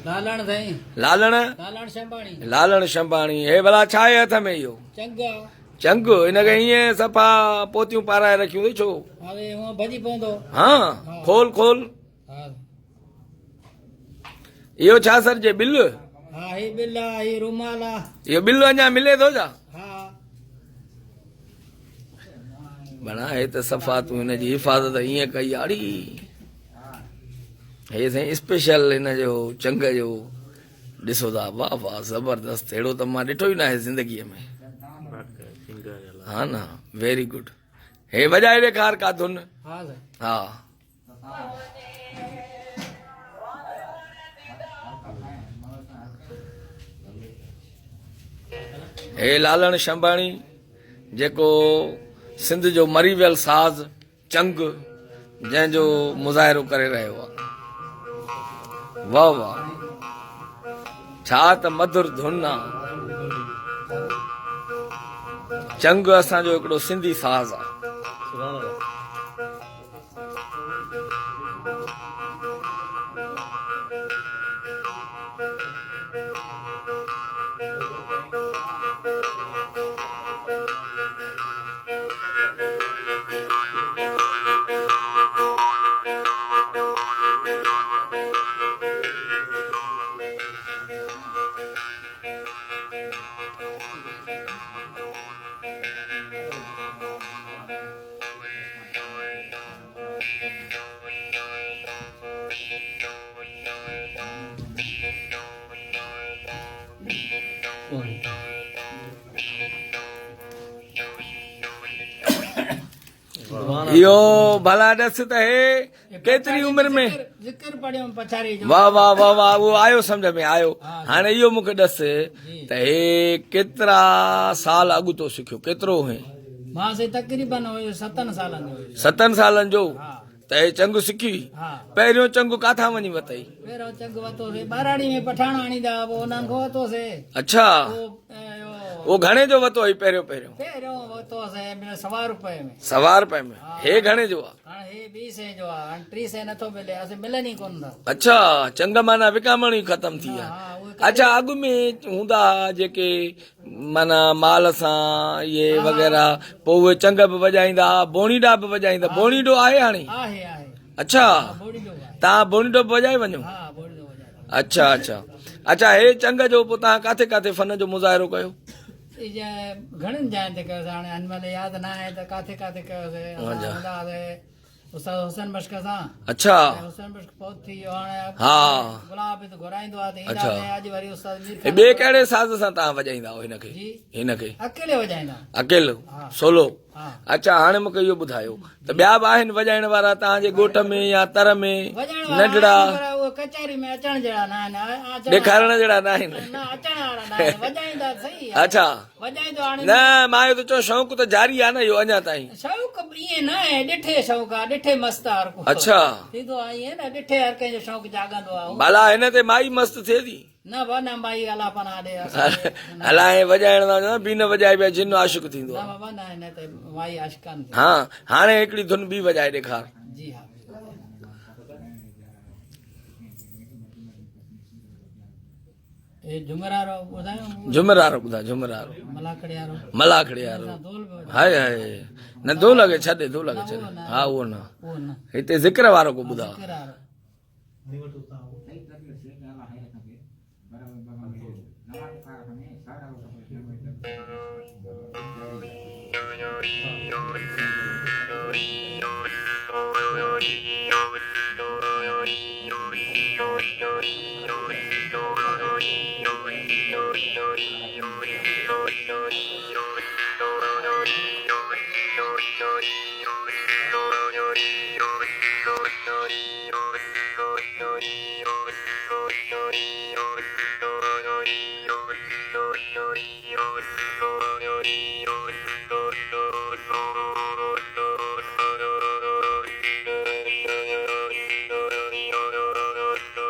लालण साईं लालण लालण शंबाणी लालण शंबाणी हे भला छा आहे हथ में इहो चंग चंग हिनखे ईअं सफ़ा पोतियूं पाराए रखियूं अथई छो हाणे हूअं भॼी पवंदो हा खोल खोल हा इहो छा सरजे बिल हा ही बिल आहे ही रुमाल आहे इहो बिल अञा मिले थो छा हा बणा हे त सफ़ा तूं हिनजी हिफ़ाज़त ईअं कई आड़ी हे साईं स्पेशल हिन जो चंग जो ॾिसो था वाह वाह ज़बरदस्त अहिड़ो त मां ॾिठो ई न आहे ज़िंदगीअ में हा न वेरी गुड हे वॼाए ॾेखार का धुन हा साईं हा हे लालण शंबाणी जेको सिंध जो मरी वियल साज़ चंग जंहिंजो मुज़ाहिरो करे रहियो आहे वाह वाह छा त मधुर धुन आहे चंग असांजो हिकिड़ो सिंधी साज़ आहे इहो भला ॾस त हे केतिरी उमिरि में ज़िक्र पढ़ियो पछाड़ी जो वाह वाह वाह वाह उहो आयो सम्झ में आयो हाणे इहो मूंखे ॾस त हे केतिरा साल अॻु तो सिखियो केतिरो हुई मां से तक़रीबन हुयो 7 सालनि जो हुयो 7 सालनि जो हा त हे चंग सिखी हा पहिरियों चंग काथां वञी वतई पहिरियों चंग वरितोसीं ॿाराड़ी में पठाण आणींदा पोइ उन्हनि खां वरितोसीं अच्छा पोइ वो घणे जो वतो हुई पहिरियों पहिरियों पहिरियों वरितोसीं 100 रुपए में 100 रुपए में हे घणे जो आहे हाणे हे 20 सै जो आहे हाणे 30 सै नथो मिले असां मिलनि ई कोन था अच्छा चंग माना विकामण ई ख़तम थी विया हा उहे अच्छा अॻु में हूंदा जेके माना माल सां इहे वग़ैरह पोइ उहे चंग बि वॼाईंदा बोणीडा बि वॼाईंदा बोणीडो आहे हाणे आहे आहे अच्छा बोड़ी जो आहे तव्हां बोणीडो बि वॼाए वञो हा बोड़ी जो वॼाए अच्छा अच्छा अच्छा हे चंग जो पोइ तव्हां काथे काथे फन जो मुज़ाहिरो कयो घणनि जाइनि ते कयोसीं हाणे हिनमहिल यादि न आहे त काथे काथे कयोसीं असां हूंदा हुआसीं उस्ताद हुसैन मश्क सां अच्छा हुसैन मश्क पहुत थी वियो हाणे हा गुलाब बि त घुराईंदो आहे त ईंदा अच्छा। हुआसीं अॼु वरी उस्ताद मीर हे ॿिए कहिड़े साज़ सां तव्हां वॼाईंदा हो हिनखे जी हिनखे अकेले वॼाईंदा अकेलो हा। सोलो हा अच्छा हाणे मूंखे इहो ॿुधायो त ॿिया बि आहिनि वॼाइण वारा तव्हांजे ॻोठ में या तर में वॼाइण नंढड़ा वारा उहे कचहरी में अचण जहिड़ा न आहिनि ॾेखारण जहिड़ा न आहिनि न अचण वारा न आहिनि वॼाईंदा सही आहे अच्छा वॼाईंदो हाणे न मां इहो त चओ शौक़ु त जारी आहे न इहो अञा ताईं शौक़ु ईअं न आहे ॾिठे शौक़ु आहे ॾिठे मस्तु आहे हर को अच्छा थींदो आहे ईअं न ॾिठे हर कंहिंजो शौक़ु जाॻंदो आहे भला हिन ते माई मस्तु थिए थी न बाबा न भाई अलापना ॾे हला हे वॼाइण था बि न वॼाए पिया जिन आशिक़ थींदो न आहे बाबा न हिन ते माई आशिकान थी हा हाणे हिकिड़ी धुन ॿी वॼाए ॾेखार जी हा हे झुमरारो ॿुधायो झुमरारो ॿुधा झुमरारो मलाकड़ियारो मलाखड़ी वारो दोल बि हाय हाय न दो लॻे छॾे दो लॻे छॾे हा उहो न उहो न हिते ज़िक्र वारो को ॿुधा किरारो Yo